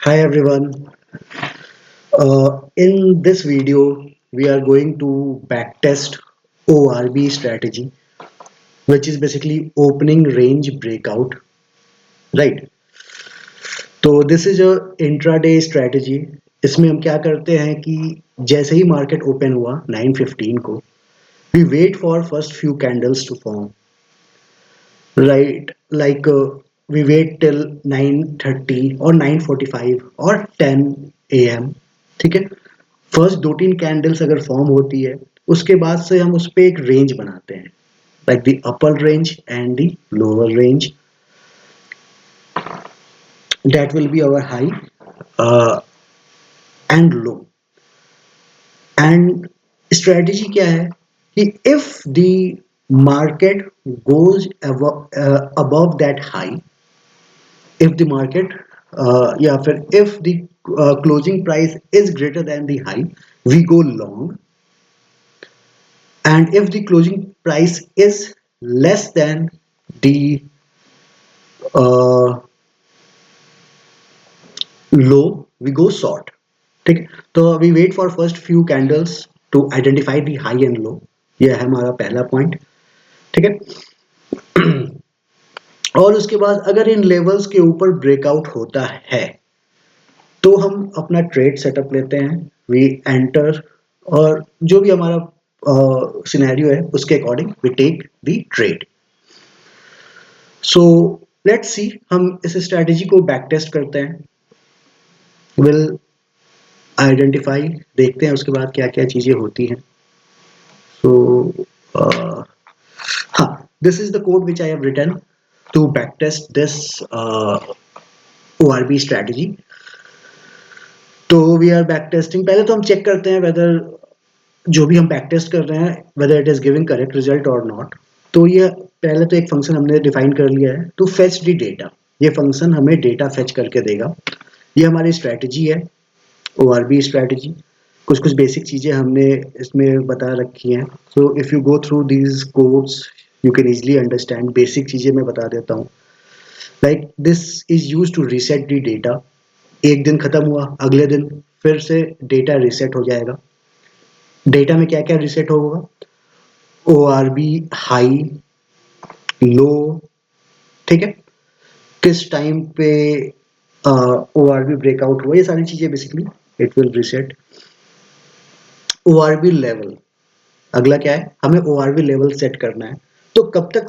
Hi everyone. In this video, we are going to backtest ORB strategy, which is basically opening range breakout, right? तो this is a intraday strategy. इसमें हम क्या करते हैं कि जैसे ही मार्केट ओपन हुआ 9:15 को, we wait for first few candles to form, right? Like we wait till 9:30 और 9:45 और 10 AM. ठीक है, फर्स्ट दो तीन कैंडल्स अगर फॉर्म होती है, उसके बाद से हम उस पर एक रेंज बनाते हैं, like the upper range and the lower range. That will be our high and low. And strategy क्या है कि if the market goes above that high, if the market या फिर if the closing price is greater than the high, we go long. And if the closing price is less than the uh, low, we go short. ठीक है, तो we wait for first few candles to identify the high and low. ये है हमारा पहला point. ठीक है, और उसके बाद अगर इन लेवल्स के ऊपर ब्रेकआउट होता है तो हम अपना ट्रेड सेटअप लेते हैं, वी एंटर, और जो भी हमारा सिनेरियो है उसके according we take the trade. So let's see, हम इस स्ट्रैटेजी को बैक टेस्ट करते हैं, विल आइडेंटिफाई, देखते हैं उसके बाद क्या क्या चीजें होती हैं. सो हाँ, this is the code which I have written to back test this ORB strategy. तो वी आर बैक टेस्टिंग. पहले तो हम चेक करते हैं वेदर जो भी हम बैक टेस्ट कर रहे हैं whether it is giving correct result और नॉट. तो ये पहले तो एक फंक्शन हमने डिफाइन कर लिया है, टू फेच द डेटा. ये फंक्शन हमें डेटा फेच करके देगा. ये हमारी स्ट्रैटेजी है, ORB स्ट्रैटेजी. कुछ कुछ बेसिक चीज़ें हमने इसमें बता रखी हैं. So if you go through these codes you can easily understand. Basic चीज़ें मैं बता देता हूँ. Like this is use to reset the data. एक दिन खत्म हुआ, अगले दिन फिर से डेटा रीसेट हो जाएगा. डेटा में क्या क्या रीसेट होगा? ORB हाई, लो, ठीक है, किस टाइम पे ORB ब्रेकआउट हुआ, ये सारी चीजें basically it will reset. ORB level, अगला क्या है, हमें ORB लेवल सेट करना है. तो कब तक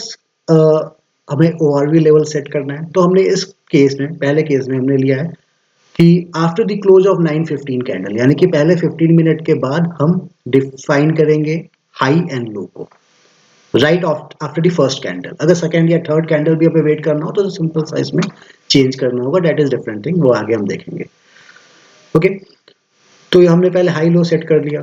हमें ORB लेवल सेट करना है? तो हमने इस केस में, पहले केस में हमने लिया है कि after the close of 9:15 candle, यानी कि पहले 15 मिनट के बाद हम डिफाइन करेंगे हाई एंड लो को, right after the first candle. अगर सेकंड या थर्ड कैंडल भी हमें वेट करना हो तो सिंपल साइज में चेंज करना होगा, दैट इज डिफरेंट थिंग, वो आगे हम देखेंगे. ओके, तो ये हमने पहले हाई लो सेट कर लिया.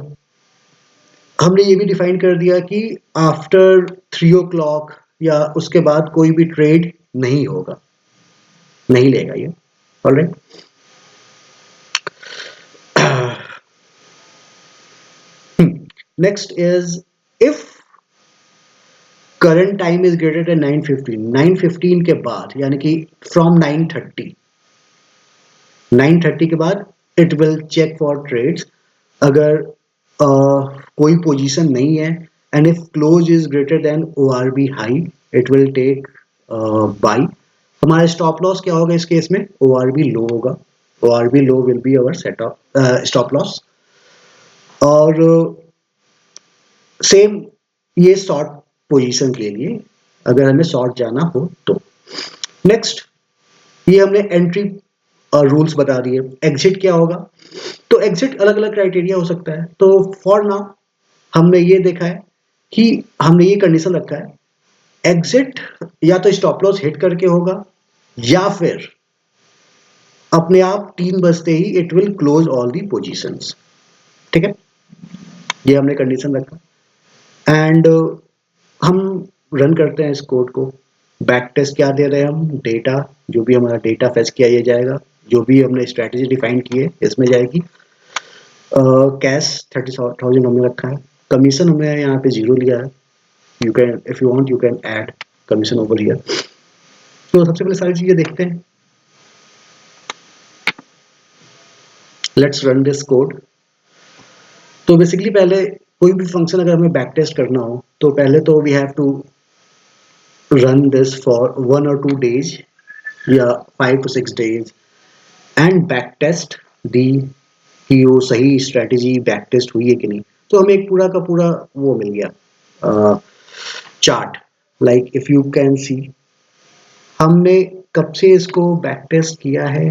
हमने ये भी डिफाइन कर दिया कि आफ्टर 3 o'clock या उसके बाद कोई भी ट्रेड नहीं होगा, नहीं लेगा ये. Alright. Next is if current time is greater than 9:15 के बाद, यानी कि फ्रॉम 9:30 के बाद it will check for trades. अगर कोई पोजीशन नहीं है and if close is greater than ORB high, it will take buy. हमारा स्टॉप लॉस क्या होगा इस केस में? ORB लो होगा. ORB low will be our set of stop loss. और सेम ये शॉर्ट पोजीशन के लिए, अगर हमें शॉर्ट जाना हो तो. नेक्स्ट, ये हमने एंट्री रूल्स बता दिए. एग्जिट क्या होगा? तो एग्जिट अलग अलग क्राइटेरिया हो सकता है. तो फॉर नाउ हमने ये देखा है कि हमने ये कंडीशन रखा है, एग्जिट या तो स्टॉप लॉस हिट करके होगा या फिर अपने आप 3 बजते ही it will close all the positions. ठीक है, ये हमने कंडीशन रखा. एंड हम रन करते हैं इस कोड को. बैक टेस्ट क्या दे रहे हैं हम? डेटा. जो भी हमारा डेटा फेच किया ये जाएगा, जो भी हमने स्ट्रैटेजी डिफाइन की है इसमें जाएगी. कैश 30,000 हमने रखा है. कमीशन हमने यहाँ पे 0 लिया है. You can, if you want you can add commission over here. तो सबसे पहले सारी चीजें देखते हैं. Let's run this code. तो बेसिकली पहले कोई भी फंक्शन अगर हमें बैक टेस्ट करना हो तो पहले तो we have to run this for 1 or 2 days या 5 to 6 days and back test the कि वो सही स्ट्रेटेजी बैक टेस्ट हुई है कि नहीं। तो हमें एक पूरा का पूरा वो मिल गया chart. Like if you can सी हमने कब से इसको बैक टेस्ट किया है,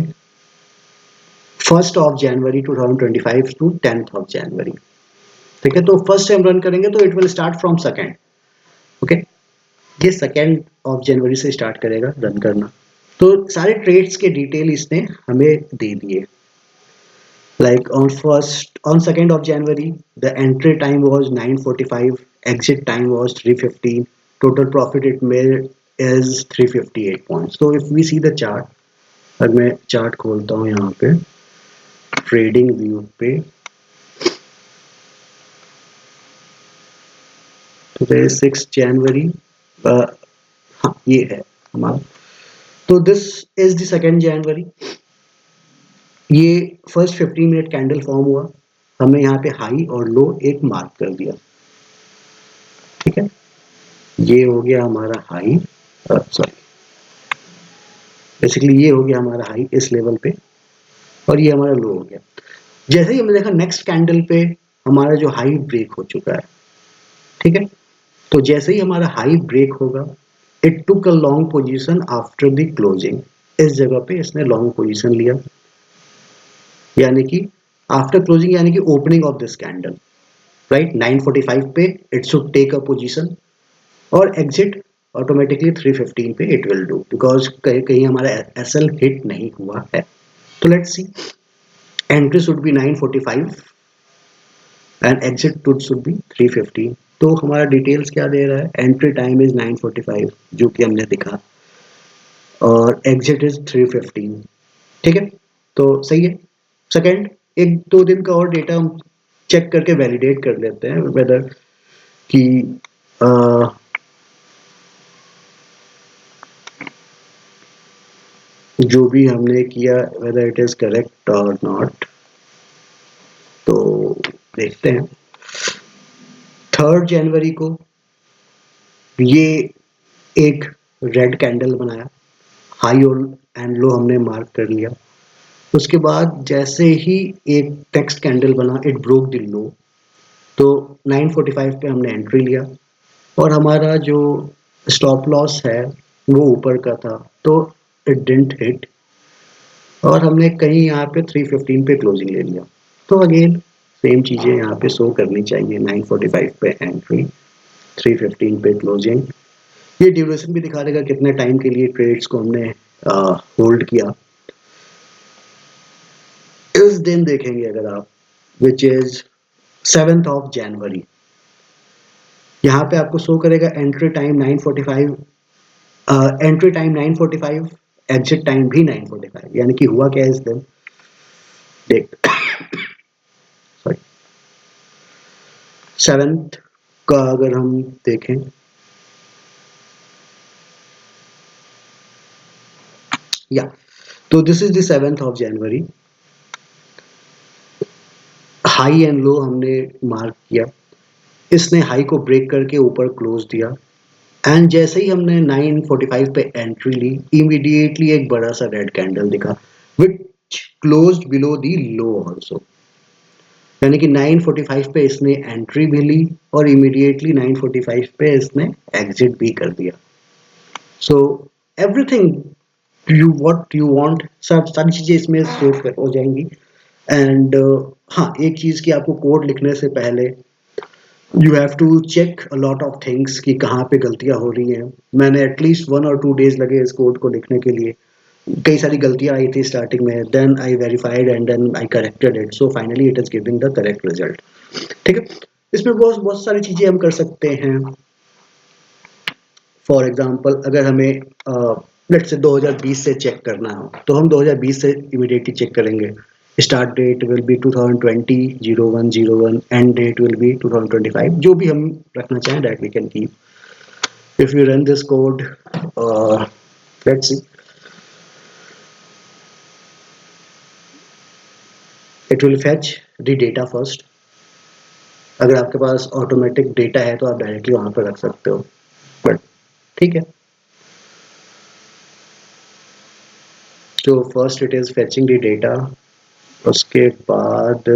1 January 2025 टू 10 January। ठीक है, तो फर्स्ट टाइम रन करेंगे तो it will start from second. Okay, ये 2 जनवरी से स्टार्ट करेगा रन करना। तो सारे ट्रेड्स के डिटेल इसने हमें दे दिए। Like on 2 January, the entry time was 9:45, exit time was 3:15, total profit it made is 358 points. So if we see the chart, अगर मैं चार्ट खोलता हूँ यहाँ पे ट्रेडिंग व्यू पे, तो 6 जनवरी, हाँ ये है हमारा। तो दिस इज द 2 जनवरी। ये फर्स्ट 15 मिनट कैंडल फॉर्म हुआ, हमने यहाँ पे हाई और लो एक मार्क कर दिया। ठीक है, ये हो गया हमारा हाई, सॉरी बेसिकली ये हो गया हमारा हाई इस लेवल पे और ये हमारा लो हो गया। जैसे ही हमने देखा नेक्स्ट कैंडल पे हमारा जो हाई ब्रेक हो चुका है। ठीक है, तो जैसे ही हमारा हाई ब्रेक होगा it took a long position after the closing. इस जगह पे इसने लॉन्ग पोजीशन लिया, यानी कि आफ्टर क्लोजिंग यानी कि opening of this candle, right 9:45 पे it should take a position और एग्जिट ऑटोमेटिकली 3:15 पे इट विल डू, बिकॉज कहीं कहीं हमारा एसएल हिट नहीं हुआ है। तो let's see, entry should be 9:45 and exit should be 3:15। तो हमारा डिटेल्स क्या दे रहा है, एंट्री टाइम इज 9:45 जो कि हमने दिखा और एग्जिट इज 3:15। ठीक है, तो सही है। सेकंड, एक दो दिन का और डेटा हम चेक करके वैलिडेट कर लेते हैं वेदर कि जो भी हमने किया वेदर इट इज करेक्ट और नॉट। तो देखते हैं 3 जनवरी को ये एक रेड कैंडल बनाया, हाई और एंड लो हमने मार्क कर लिया। उसके बाद जैसे ही एक टेक्स्ट कैंडल बना इट ब्रोक द लो, तो 9:45 पे हमने एंट्री लिया और हमारा जो स्टॉप लॉस है वो ऊपर का था तो इट डिडंट हिट और हमने कहीं यहाँ पे 3:15 पे क्लोजिंग ले लिया। तो अगेन सेम चीजें यहाँ पे शो करनी चाहिए, 9:45 पे एंट्री, 3:15 पे क्लोजिंग। ये ड्यूरेशन भी दिखा देगा कितने टाइम के लिए ट्रेड्स को हमने होल्ड किया। इस दिन देखेंगे अगर आप, विच इज 7 January, यहाँ पे आपको शो करेगा entry time 9:45, entry time 9:45, exit time भी 9:45, यानी कि हुआ क्या इस दिन देख सॉरी 7th का अगर हम देखें, या तो this is the 7 January। High and लो हमने मार्क किया, इसने हाई को ब्रेक करके ऊपर क्लोज दिया एंड जैसे ही हमने 9:45 पे एंट्री ली इमीडिएटली एक बड़ा सा रेड कैंडल दिखा which closed below the low also, यानी कि 9:45 पे इसने एंट्री भी ली और इमीडिएटली 9:45 पे इसने एग्जिट भी कर दिया। So everything you what you want, सब सारी चीजें इसमें सेव हो जाएंगी। एंड हाँ, एक चीज की आपको कोड लिखने से पहले you have to check a lot of things कि कहाँ पे गलतियां हो रही हैं। मैंने एटलीस्ट 1 or 2 days लगे इस कोड को लिखने के लिए, कई सारी गलतियां आई थी स्टार्टिंग में, then I verified and then I corrected it, so finally it is giving the correct result. ठीक है, इसमें बहुत बहुत सारी चीजें हम कर सकते हैं। फॉर एग्जांपल अगर हमें लेट्स से 2020 से चेक करना हो तो हम 2020 से इमीडिएटली चेक करेंगे। Start date will be 2020 0101, end date will be 2025, जो भी हम रखना चाहें that we can keep. If you run this code, let's see, it will fetch the data first. अगर आपके पास ऑटोमेटिक डेटा है तो आप डायरेक्टली वहां पर रख सकते हो, बट ठीक है। तो first it is fetching the data, उसके बाद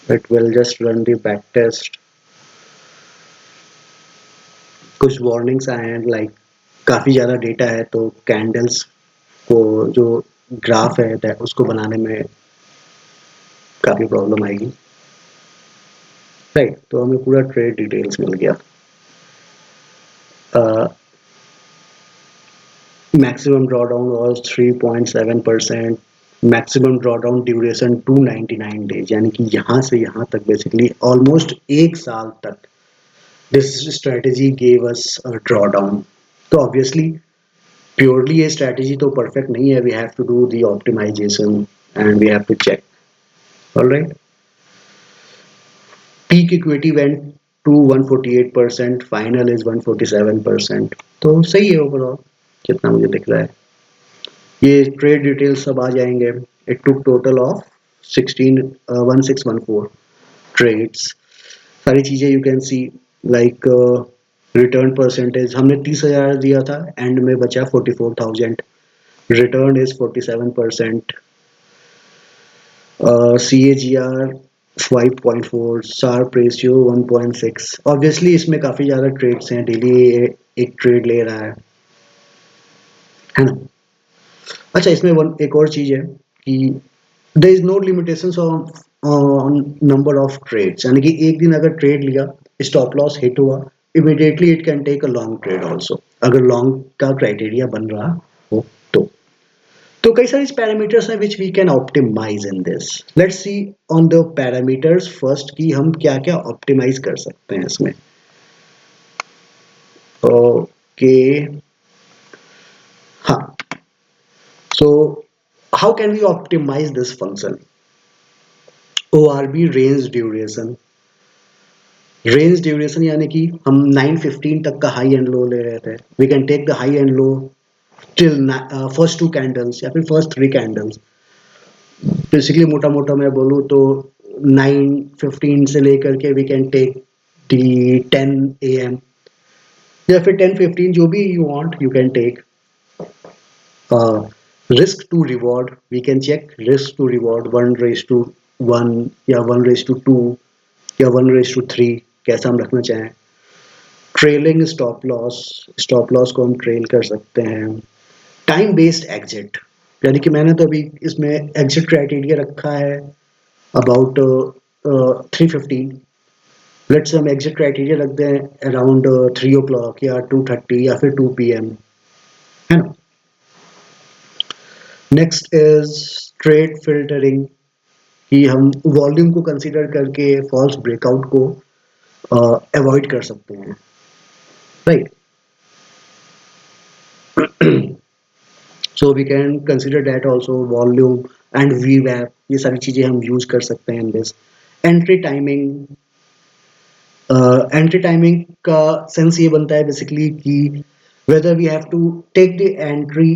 it will just run the back test. कुछ वार्निंग्स आए हैं, लाइक काफ़ी ज़्यादा डेटा है तो कैंडल्स को जो ग्राफ है उसको बनाने में काफ़ी प्रॉब्लम आएगी, राइट। तो हमें पूरा ट्रेड डिटेल्स मिल गया। Maximum drawdown was 3.7%, maximum drawdown duration 299 days, यानी कि यहाँ से यहाँ तक बेसिकली ऑलमोस्ट एक साल तक this strategy gave us drawdown. तो ऑब्वियसली प्योरली ये स्ट्रेटेजी तो परफेक्ट नहीं है, we have to do the optimisation and we have to check. Alright, peak equity went to 148%, final is 147%, तो सही है ओवरऑल जितना मुझे दिख रहा है। ये ट्रेड डिटेल्स सब आ जाएंगे। It took total of 16 trades, सारी चीजें you can see, like return percentage हमने 30,000 दिया था, एंड में बचा 44,000, return is 47%, CAGR 5.4, Sharpe ratio 1.6। Obviously इसमें काफ़ी ज़्यादा ट्रेड्स हैं, डेली एक ट्रेड ले रहा है ना। अच्छा, इसमें एक और चीज़ है कि there is no limitations on number of trades, यानी कि एक दिन अगर ट्रेड लिया, स्टॉप लॉस हिट हुआ, immediately it can take a long trade also, अगर लॉन्ग का क्राइटेरिया बन रहा हो तो। तो कई सारे पैरामीटर्स हैं which we can optimise in this. Let's see on the parameters first कि हम क्या क्या ऑप्टिमाइज कर सकते हैं इसमें। ओके, हाँ, so how can we optimise this function? ORB range duration, range duration यानी कि हम 9:15 तक का हाई एंड लो ले रहे थे, we can take the high and low till first 2 candles या फिर फर्स्ट 3 कैंडल्स। बेसिकली मोटा मोटा मैं बोलूँ तो 9:15 से लेकर के we can take the 10 AM या फिर 10:15, जो भी you want you can take. Risk to reward, we can check risk to reward 1:1 या 1:2 या 1:3, कैसा हम रखना चाहें। Trailing stop loss, stop loss को हम ट्रेल कर सकते हैं। टाइम बेस्ड एग्जिट, यानी कि मैंने तो अभी इसमें एग्जिट क्राइटेरिया रखा है अबाउट 3:15। लेट्स हम एग्जिट क्राइटेरिया रख दें अराउंड 3 o'clock या 2:30 या फिर 2 PM, है ना। नेक्स्ट इज ट्रेड फिल्टरिंग, कि हम वॉल्यूम को कंसीडर करके फॉल्स ब्रेकआउट को अवॉइड कर सकते हैं, right. So we can consider that also, volume and VWAP, ये सारी चीजें हम यूज कर सकते हैं in this. Entry timing, entry timing का सेंस ये बनता है बेसिकली कि whether we have to take the entry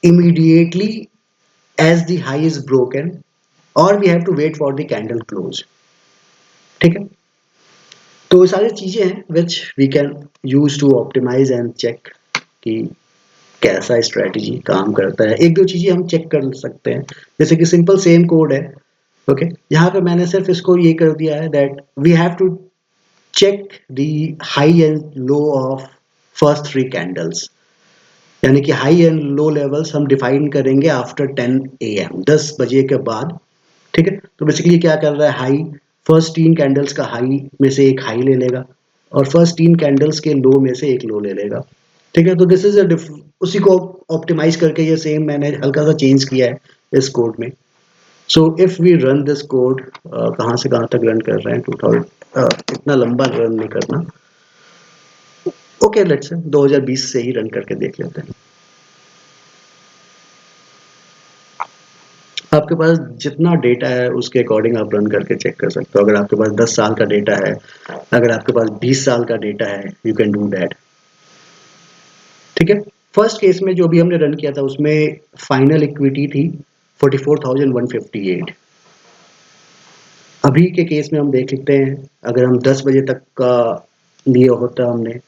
immediately as the high is broken or we have to wait for the candle close, ठीक है। तो ये सारी चीजें हैं which we can use to optimize and check कि कैसा स्ट्रेटजी काम करता है। एक दो चीजें हम चेक कर सकते हैं, जैसे कि सिंपल सेम कोड है, ओके। यहाँ पे मैंने सिर्फ इसको ये कर दिया है that we have to check the high and low of first 3 candles, यानी कि हाई एंड लो लेवल्स हम डिफाइन करेंगे आफ्टर 10 AM, 10 बजे के बाद, ठीक है। तो बेसिकली क्या कर रहा है, हाई फर्स्ट 3 कैंडल्स का हाई में से एक हाई ले लेगा और फर्स्ट 3 कैंडल्स के लो में से एक लो ले लेगा, ठीक है। तो दिस इज उसी को ऑप्टिमाइज करके ये सेम मैंने हल्का सा चेंज किया है इस कोड में। So if we run this code, कहाँ से कहाँ तक रन कर रहे हैं 2000, इतना लंबा रन नहीं करना, ओके लेट्स से 2020 से ही रन करके देख लेते हैं। आपके पास जितना डेटा है उसके अकॉर्डिंग आप रन करके चेक कर सकते हो। अगर आपके पास 10 साल का डेटा है, अगर आपके पास 20 साल का डेटा है, यू कैन डू दैट, ठीक है। फर्स्ट केस में जो भी हमने रन किया था उसमें फाइनल इक्विटी थी 44,158। अभी के केस में हम देख सकते हैं, अगर हम 10 बजे तक का लिया होता हमने,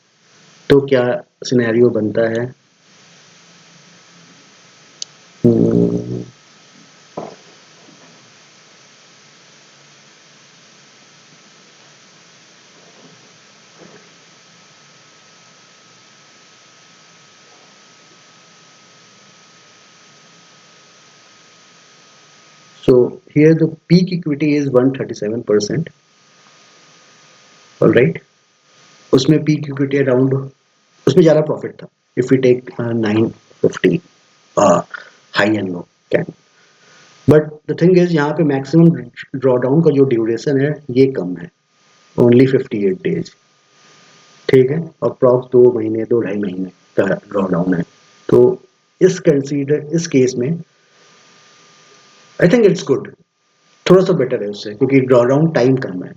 तो क्या सिनेरियो बनता है। So here the peak equity is 137%. All right. उसमें peak equity अराउंड, उसमें ज़्यादा प्रॉफिट था if you take 950 high and low can. But the thing is यहाँ पे मैक्सिमम ड्रॉडाउन का जो ड्यूरेशन है ये कम है, ओनली 58 डेज। ठीक है, अप्रॉक्स 2 महीने 2 ढाई महीने का ड्रॉडाउन है। तो इस केस में आई थिंक इट्स गुड, थोड़ा सा बेटर है उससे, क्योंकि ड्रॉडाउन टाइम कम है।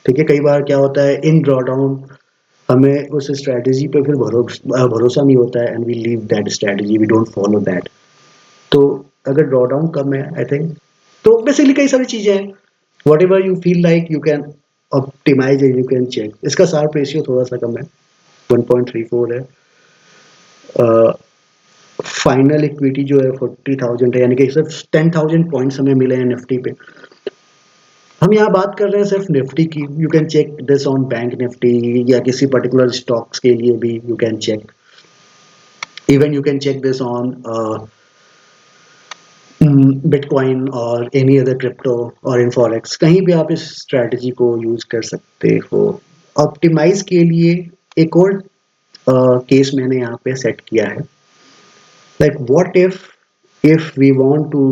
ठीक है, कई बार क्या होता है इन ड्रॉडाउन हमें उस स्ट्रैटेजी पे फिर भरोसा नहीं होता है, and we leave that strategy, we don't follow that. तो अगर ड्रॉडाउन कम है आई थिंक, तो बेसिकली कई सारी चीजें हैं, whatever you feel like you can optimize and you can check. इसका शार्प रेशियो थोड़ा सा कम है, 1.34 है। फाइनल इक्विटी जो है 40,000 है, यानी कि सिर्फ 10,000 पॉइंट्स हमें मिले हैं निफ्टी पे। हम यहाँ बात कर रहे हैं सिर्फ निफ्टी की, you can check this on bank Nifty या किसी पर्टिकुलर स्टॉक्स के लिए भी you can check, even you can check this on bitcoin और एनी अदर क्रिप्टो और इन फॉरेक्स, कहीं भी आप इस स्ट्रैटेजी को यूज कर सकते हो। ऑप्टिमाइज के लिए एक और केस मैंने यहाँ पे सेट किया है, like what if we want to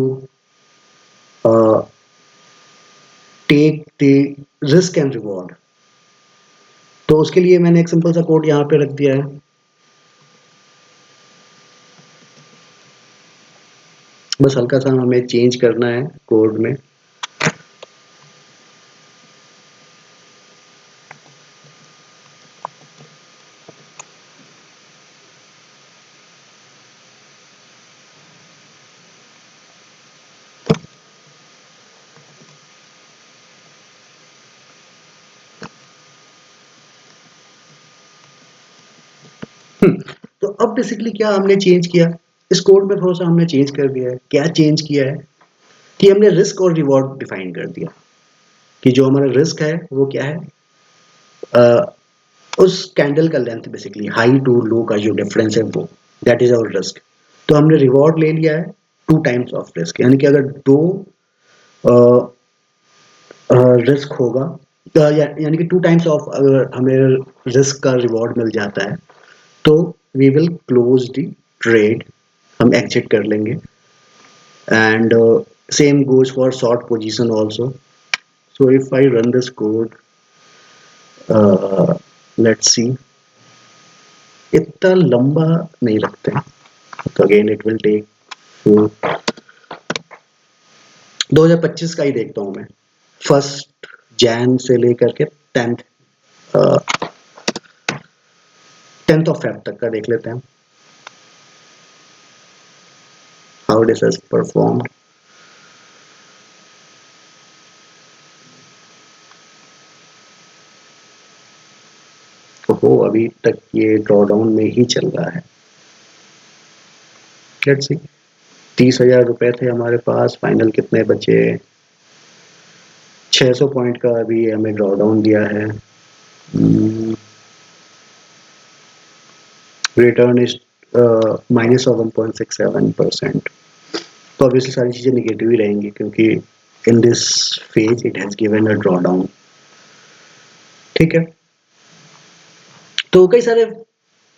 take the risk and reward. तो उसके लिए मैंने एक सिंपल सा कोड यहाँ पे रख दिया है। बस हल्का सा हमें चेंज करना है कोड में। तो अब बेसिकली क्या हमने चेंज किया, इस कोड में थोड़ा सा हमने चेंज कर दिया है। क्या चेंज किया है कि हमने रिस्क और रिवॉर्ड डिफाइन कर दिया, कि जो हमारा रिस्क है वो क्या है, उस कैंडल का length, basically high to low का जो डिफरेंस है वो, दैट इज आवर रिस्क। तो हमने रिवॉर्ड ले लिया है 2 टाइम्स ऑफ रिस्क, यानी कि अगर 2 रिस्क होगा, यानी कि 2 टाइम्स ऑफ अगर हमें रिस्क का रिवॉर्ड मिल जाता है तो we will close the trade, हम एग्जिट कर लेंगे। And same goes for short position also. So if I run this code, let's see, इतना लंबा नहीं रखते हैं, तो अगेन इट विल टेक 2025 का ही देखता हूँ मैं, 1 जैन से लेकर के 10th ऑफ फेब तक का देख लेते हैं, हाउ दिस हैज परफॉर्म्ड। तो अभी तक ये ड्रॉडाउन में ही चल रहा है। लेट्स सी, 30,000 रुपए थे हमारे पास, फाइनल कितने बचे, 600 पॉइंट का अभी हमें ड्रॉडाउन दिया है। Return is minus of 1.67%। तो ऑब्वियसली सारी चीज़ें निगेटिव ही रहेंगी, क्योंकि in this phase it has given a drawdown. ठीक है, तो कई सारे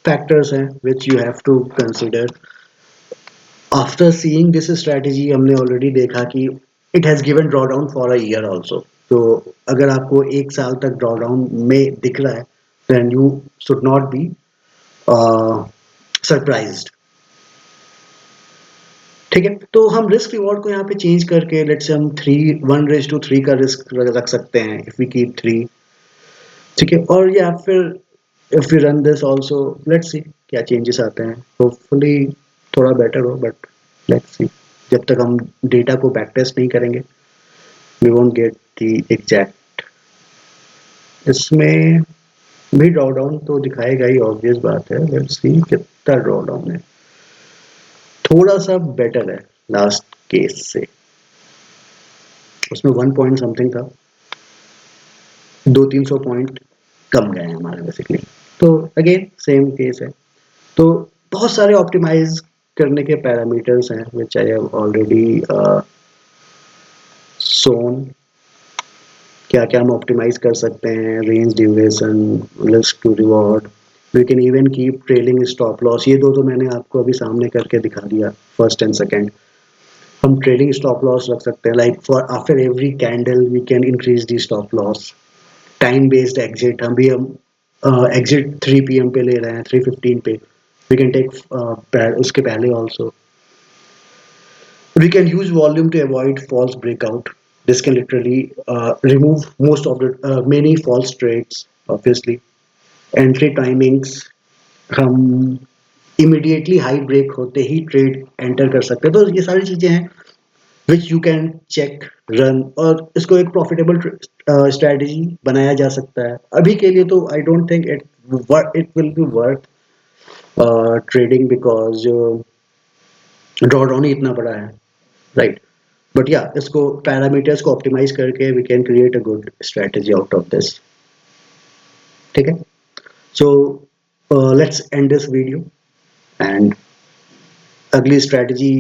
फैक्टर्स हैं which you have to consider after seeing this strategy. हमने ऑलरेडी देखा कि it has given drawdown for a year also. तो अगर आपको 1 साल तक ड्रॉडाउन में दिख रहा है, then you should not be surprised. ठीक है, तो हम रिस्क रिवॉर्ड को यहाँ पे चेंज करके लेट्स से हम 1:3 का रिस्क रख सकते हैं, इफ वी कीप 3। ठीक है, और या फिर if we run this also, let's see क्या चेंजेस आते हैं। होपफुली थोड़ा बेटर हो, बट लेट्स सी। जब तक हम डेटा को बैक टेस्ट नहीं करेंगे we won't get the exact. इसमें भी ड्रॉ डाउन तो दिखाएगा ही, ऑब्वियस बात है। लेट्स सी कितना ड्रॉ डाउन है। थोड़ा सा बेटर है लास्ट केस से, उसमें 1 पॉइंट समथिंग था, 200-300 पॉइंट कम गए हैं हमारे बेसिकली। तो अगेन सेम केस है। तो बहुत सारे ऑप्टिमाइज करने के पैरामीटर्स हैं विच आई हैव ऑलरेडी सोन। क्या क्या हम ऑप्टिमाइज कर सकते हैं, range duration, risk to reward, we can even keep trailing stop loss. ये दो तो मैंने आपको अभी सामने करके दिखा दिया, फर्स्ट एंड सेकंड। हम ट्रेलिंग स्टॉप लॉस रख सकते हैं, like for after every candle we can increase the stop loss. Time based exit, हम एग्जिट 3 PM पे ले रहे हैं, 3:15 पे, वी कैन टेक उसके पहले also. We can use volume to avoid false breakout. This can literally remove most of the many false trades. Obviously, entry timings, हम immediately high break होते ही trade enter कर सकते हैं। तो ये सारी चीजें हैं which you can check, run, और इसको एक profitable strategy बनाया जा सकता है। अभी के लिए तो I don't think it will be worth trading because drawdown ही इतना बड़ा है, right? But yeah, इसको पैरामीटर्स को ऑप्टिमाइज करके we can create a good strategy out of this. ठीक है, so let's end this video and अगली स्ट्रेटजी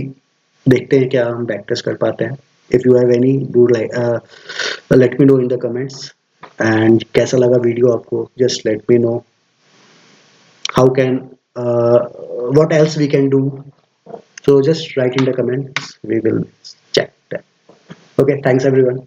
देखते हैं क्या हम बैक टेस्ट कर पाते हैं। If you have any do like let me know in the comments. And कैसा लगा वीडियो आपको, just let me know. How can what else we can do, so just write in the comments, we will check that. Okay, thanks everyone.